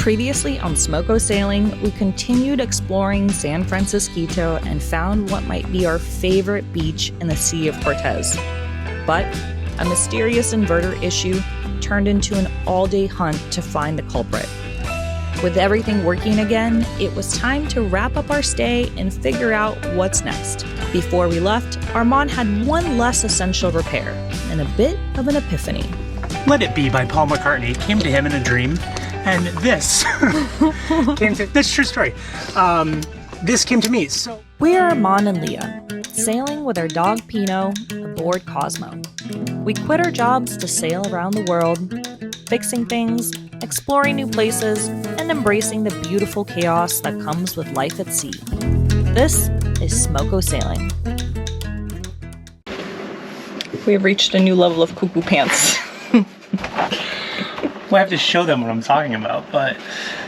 Previously on SmoCo Sailing, we continued exploring San Francisquito and found what might be our favorite beach in the Sea of Cortez. But a mysterious inverter issue turned into an all-day hunt to find the culprit. With everything working again, it was time to wrap up our stay and figure out what's next. Before we left, Armand had one less essential repair and a bit of an epiphany. Let It Be by Paul McCartney came to him in a dream, and this came to, that's a true story. This came to me, so. We're Armand and Leah, sailing with our dog Pino aboard Cosmo. We quit our jobs to sail around the world, fixing things, exploring new places, and embracing the beautiful chaos that comes with life at sea. This is SmoCo Sailing. We have reached a new level of cuckoo pants. Well, I have to show them what I'm talking about, but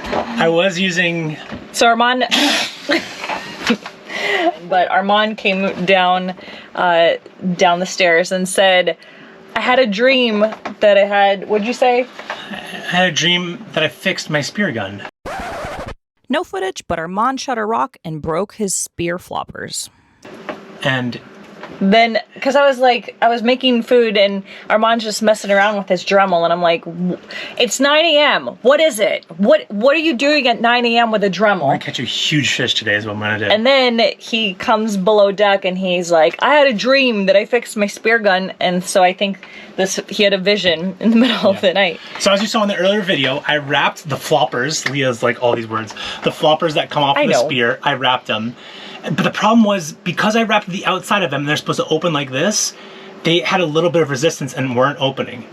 I was using... So Armand... But Armand came down the stairs and said, I had a dream that I had... What'd you say? I had a dream that I fixed my spear gun. No footage, but Armand shot a rock and broke his spear floppers. And... Then, because I was making food and Armand's just messing around with his Dremel, and I'm like, it's 9 a.m. What is it? What are you doing at 9 a.m. with a Dremel? I'm gonna catch a huge fish today is what I'm gonna do. And then he comes below deck and he's like, I had a dream that I fixed my spear gun, and so I think he had a vision in the middle of the night. So as you saw in the earlier video, I wrapped the floppers, Leah's like all these words, the floppers that come off the spear, I wrapped them. But the problem was, because I wrapped the outside of them, and they're supposed to open like this, they had a little bit of resistance and weren't opening.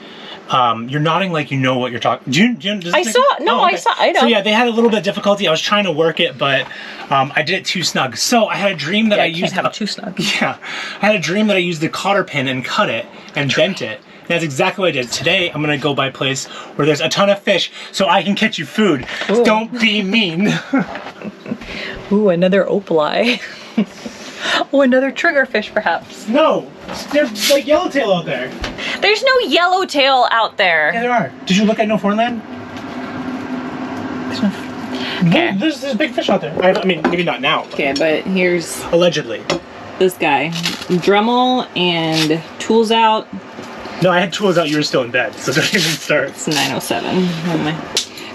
You're nodding like you know what you're talking. I know. So yeah, they had a little bit of difficulty. I was trying to work it, but I did it too snug. So I had a dream that I used... can't have it too snug. Yeah. I had a dream that I used the cotter pin and cut it and bent it. And that's exactly what I did. Today, I'm gonna go by a place where there's a ton of fish so I can catch you food. Ooh. Don't be mean. Ooh, another opali. Oh, another triggerfish, perhaps. No, there's like yellowtail out there. There's no yellowtail out there. Yeah, there are. Did you look at No Foreign Land? Okay. There's big fish out there. I mean, maybe not now. Okay, but here's... Allegedly. This guy. Dremel and tools out. No, I had tools out. You were still in bed, so don't even start. It's 9:07.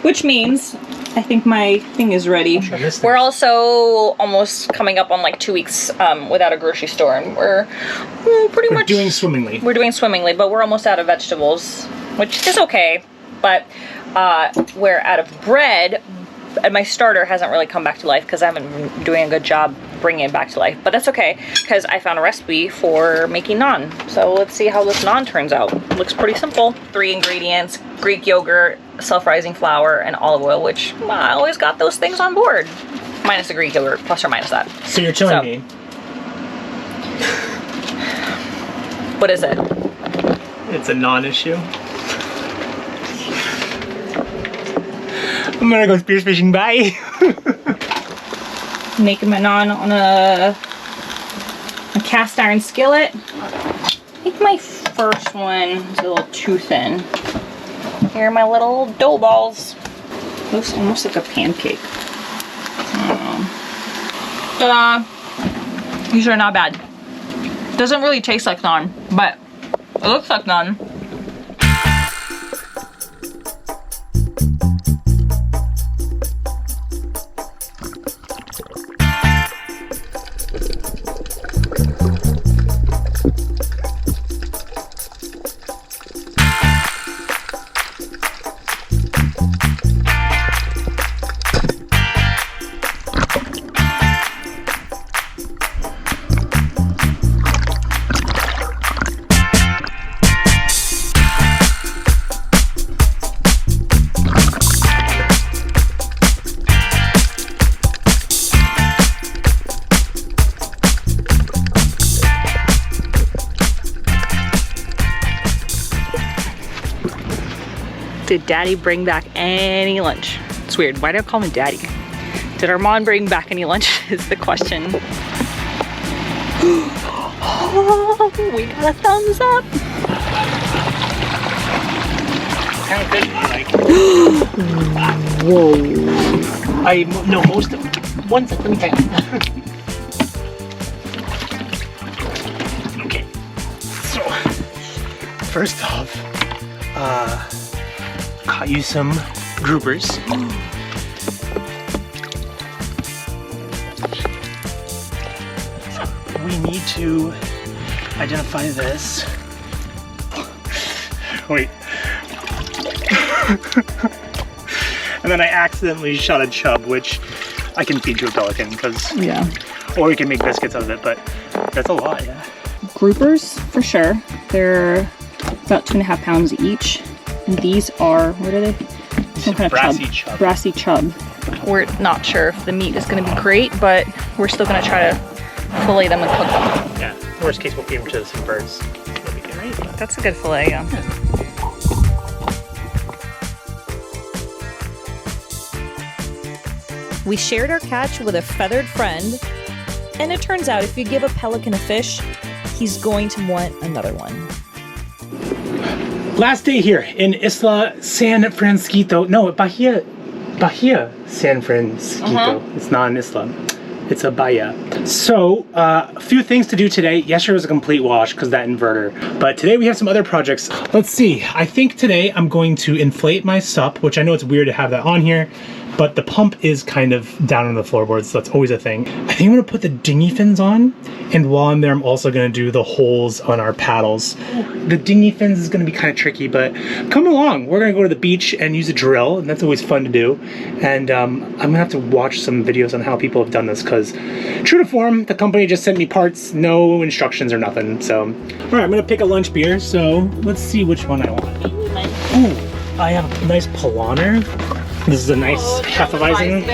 Which means I think my thing is ready. We're also almost coming up on like 2 weeks without a grocery store, and we're pretty much doing swimmingly. We're doing swimmingly, but we're almost out of vegetables, which is okay. But we're out of bread, and my starter hasn't really come back to life because I haven't been doing a good job bringing it back to life. But that's okay, because I found a recipe for making naan. So let's see how this naan turns out. Looks pretty simple. 3 ingredients: Greek yogurt, self-rising flour, and olive oil, which I always got those things on board. Minus the Greek yogurt, plus or minus that. So you're telling me. What is it? It's a non-issue. I'm gonna go spearfishing, bye. Making my naan on a cast iron skillet. I think my first one is a little too thin. Here are my little dough balls. Looks almost like a pancake. Ta-da! These are not bad. Doesn't really taste like naan, but it looks like naan. Did Daddy bring back any lunch? It's weird. Why do I call him Daddy? Did Armand bring back any lunch is the question. Oh, we got a thumbs up. kind of fish do you like? Whoa. I know most of them. One second, let me tell you. Okay, so first off, caught you some groupers. We need to identify this. Wait. And then I accidentally shot a chub, which I can feed to a pelican, because or we can make biscuits out of it, but that's a lot, yeah. Groupers, for sure. They're about 2.5 pounds each. And these are, what are they? Some kind of brassy chub. Brassy chub. We're not sure if the meat is going to be great, but we're still going to try to fillet them and cook them. Yeah, worst case we'll feed them to some birds. That'll be good, right? That's a good fillet, yeah. We shared our catch with a feathered friend, and it turns out if you give a pelican a fish, he's going to want another one. Last day here in Isla San Francisquito. No, Bahia San Francisquito. It's not an isla. It's a bahia. So, a few things to do today. Yesterday was a complete wash because that inverter. But today we have some other projects. Let's see. I think today I'm going to inflate my sup, which I know it's weird to have that on here, but the pump is kind of down on the floorboards, so that's always a thing. I think I'm gonna put the dinghy fins on, and while I'm there, I'm also gonna do the holes on our paddles. The dinghy fins is gonna be kind of tricky, but come along. We're gonna go to the beach and use a drill, and that's always fun to do. And I'm gonna have to watch some videos on how people have done this, because true to form, the company just sent me parts, no instructions or nothing, so. All right, I'm gonna pick a lunch beer, so let's see which one I want. Ooh, I have a nice Polaner. This is a nice Hefeweizen.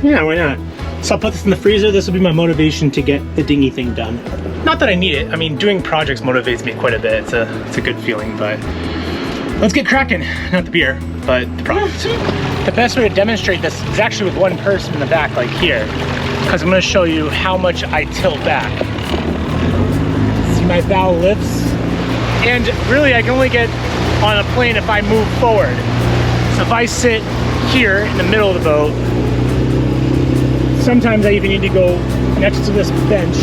Yeah, why not? So I'll put this in the freezer. This will be my motivation to get the dinghy thing done. Not that I need it. I mean, doing projects motivates me quite a bit. It's a good feeling, but let's get cracking. Not the beer, but the product. The best way to demonstrate this is actually with one person in the back, like here, because I'm going to show you how much I tilt back. See, my bow lifts, and really I can only get on a plane if I move forward. So if I sit here in the middle of the boat, sometimes I even need to go next to this bench.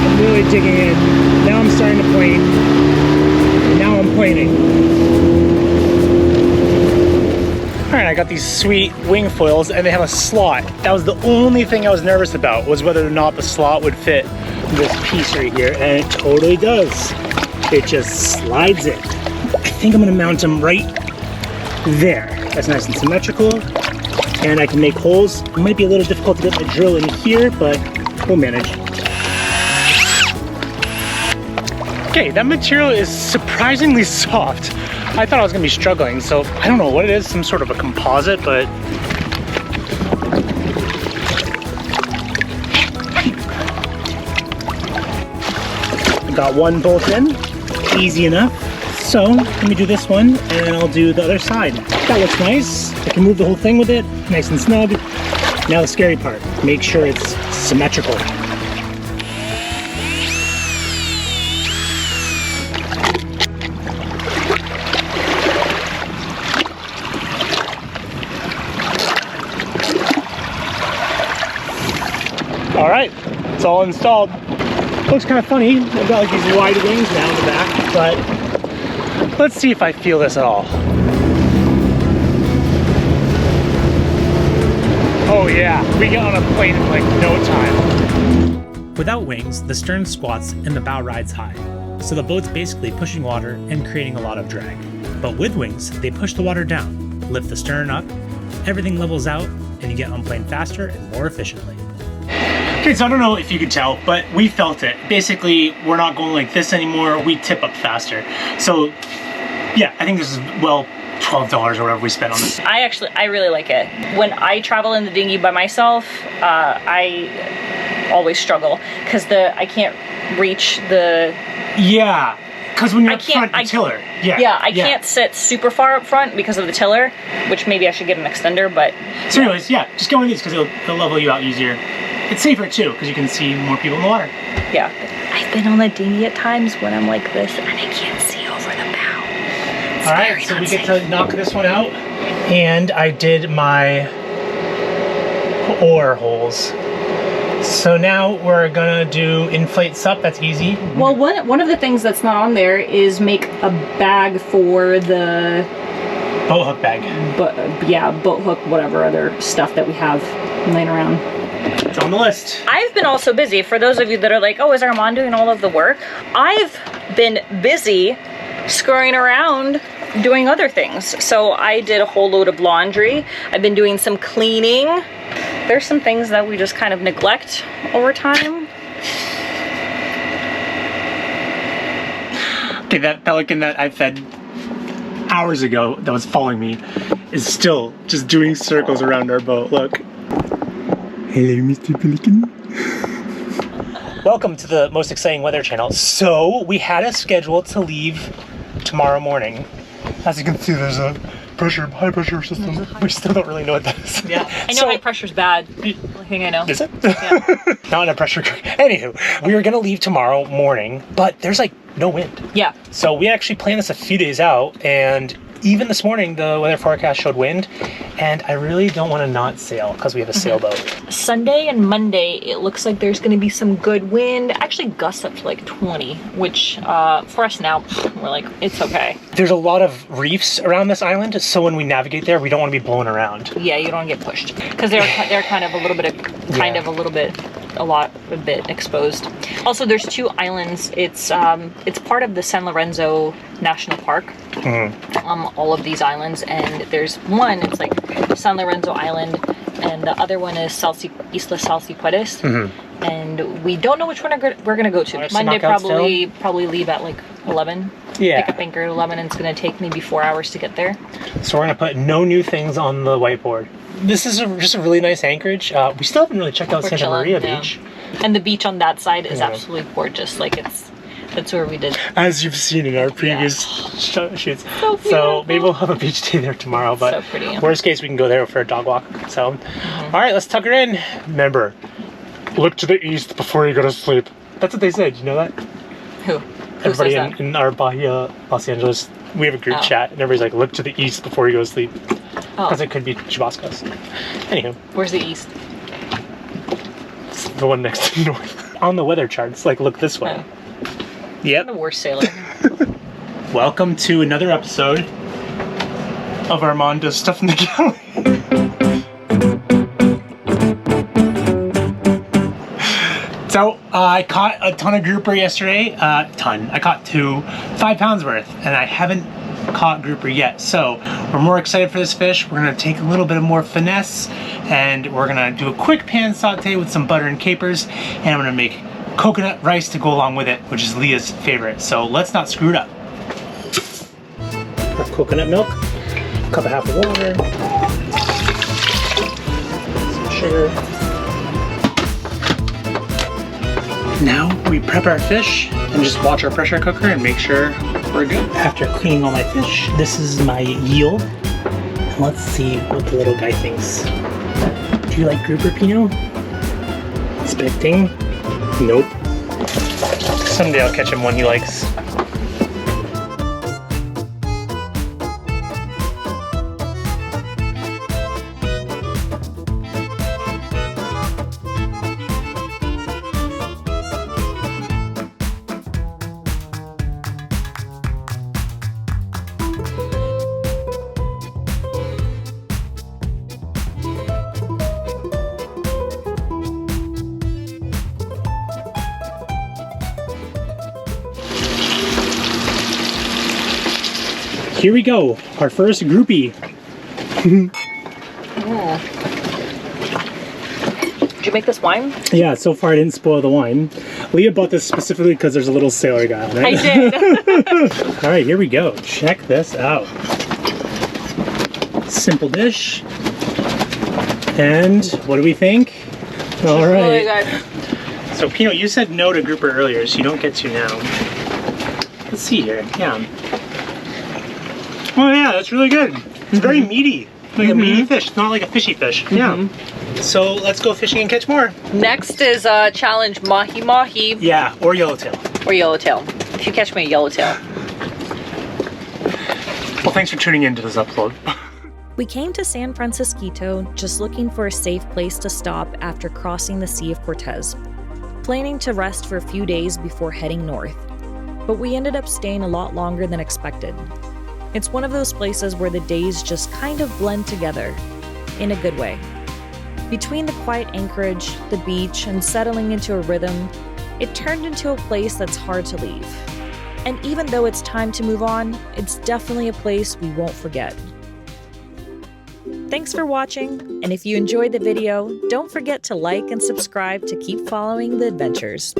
I'm really digging in. Now I'm starting to plane. Now I'm planing. All right, I got these sweet wing foils and they have a slot. That was the only thing I was nervous about, was whether or not the slot would fit this piece right here, and it totally does. It just slides in. I think I'm gonna mount them right there. That's nice and symmetrical, and I can make holes. It might be a little difficult to get my drill in here, but we'll manage. Okay, that material is surprisingly soft. I thought I was gonna be struggling, so I don't know what it is, some sort of a composite, but got one bolt in, easy enough. So let me do this one, and then I'll do the other side. That looks nice. I can move the whole thing with it, nice and snug. Now the scary part, make sure it's symmetrical. All right, it's all installed. Looks kind of funny. I've got like these wide wings now in the back, but let's see if I feel this at all. Oh yeah, we get on a plane in like no time. Without wings, the stern squats and the bow rides high, so the boat's basically pushing water and creating a lot of drag. But with wings, they push the water down, lift the stern up, everything levels out, and you get on plane faster and more efficiently. Okay, so I don't know if you could tell, but we felt it. Basically, we're not going like this anymore. We tip up faster. So yeah, I think this is, well, $12 or whatever we spent on this. I really like it. When I travel in the dinghy by myself, I always struggle because I can't reach the... Yeah, because when you're up front, the tiller. Yeah, I can't sit super far up front because of the tiller, which maybe I should get an extender, but... So anyways, yeah, just go with these because it'll level you out easier. It's safer too, because you can see more people in the water. Yeah. I've been on the dinghy at times when I'm like this and I can't see over the bow. All right, so we get to knock this one out. And I did my oar holes. So now we're gonna do inflate sup. That's easy. Well, one of the things that's not on there is make a bag for the boat hook bag. But yeah, boat hook, whatever other stuff that we have laying around. It's on the list. I've been also busy. For those of you that are like, oh, is Armand doing all of the work? I've been busy scurrying around doing other things. So I did a whole load of laundry. I've been doing some cleaning. There's some things that we just kind of neglect over time. Okay, that pelican that I fed hours ago that was following me is still just doing circles around our boat. Look. Hello, Mr. Pelican. Welcome to the most exciting weather channel. So we had a schedule to leave tomorrow morning. As you can see, there's a high pressure system. We still don't really know what that is. Yeah, I know high pressure's bad. Only thing I know. Is it? Yeah. Not in a pressure cooker. Anywho, we were gonna leave tomorrow morning, but there's like no wind. Yeah. So we actually planned this a few days out, and even this morning the weather forecast showed wind, and I really don't want to not sail because we have a sailboat. Sunday and Monday, it looks like there's going to be some good wind. Actually, gusts up to like 20, which for us now, we're like, it's okay. There's a lot of reefs around this island, so when we navigate there, we don't want to be blown around. Yeah, you don't want to get pushed because they're kind of a little bit a bit exposed. Also, there's two islands. It's part of the San Lorenzo National Park. All of these islands, and there's one, it's like San Lorenzo Island, and the other one is Isla Cortez. And we don't know which one we're gonna go to. Monday probably leave at like 11. Yeah. Pick up anchor at 11, and it's gonna take maybe 4 hours to get there. So we're gonna put no new things on the whiteboard. This is just a really nice anchorage. We still haven't really checked out Santa Maria Beach. And the beach on that side is absolutely gorgeous. Like that's where we did. As you've seen in our previous shoots. So maybe we'll have a beach day there tomorrow, but so pretty, worst case we can go there for a dog walk. So, all right, let's tuck her in. Remember, look to the east before you go to sleep. That's what they said. You know that? Who? Everybody in our Baja, Los Angeles, we have a group chat, and everybody's like, look to the east before you go to sleep. Because it could be Chubascos. Anywho. Where's the east? It's the one next to north. On the weather charts, like, look this way. Yep. I'm the worst sailor. Welcome to another episode of Armand Does Stuff in the Galley. So I caught a ton of grouper yesterday. I caught 5 pounds worth, and I haven't caught grouper yet. So we're more excited for this fish. We're gonna take a little bit of more finesse, and we're gonna do a quick pan saute with some butter and capers, and I'm gonna make coconut rice to go along with it, which is Leah's favorite. So let's not screw it up. Our coconut milk, a cup and a half of water, some sugar. Now we prep our fish and just watch our pressure cooker and make sure we're good. After cleaning all my fish, this is my yield. And let's see what the little guy thinks. Do you like grouper, Pino? Expecting? Nope. Someday I'll catch him one he likes. Here we go, our first groupie. Did you make this wine? Yeah, so far I didn't spoil the wine. Leah bought this specifically because there's a little sailor guy on it. I did. All right, here we go. Check this out. Simple dish. And what do we think? All right. Really good. So Pino, you said no to grouper earlier, so you don't get to now. Let's see here. Yeah. Oh yeah, that's really good. It's very meaty. Like a meaty fish, not like a fishy fish. Yeah. So let's go fishing and catch more. Next is challenge mahi mahi. Yeah, or yellowtail. Or yellowtail. If you catch me a yellowtail. thanks for tuning in to this upload. We came to San Francisquito just looking for a safe place to stop after crossing the Sea of Cortez, planning to rest for a few days before heading north. But we ended up staying a lot longer than expected. It's one of those places where the days just kind of blend together, in a good way. Between the quiet anchorage, the beach, and settling into a rhythm, it turned into a place that's hard to leave. And even though it's time to move on, it's definitely a place we won't forget. Thanks for watching, and if you enjoyed the video, don't forget to like and subscribe to keep following the adventures.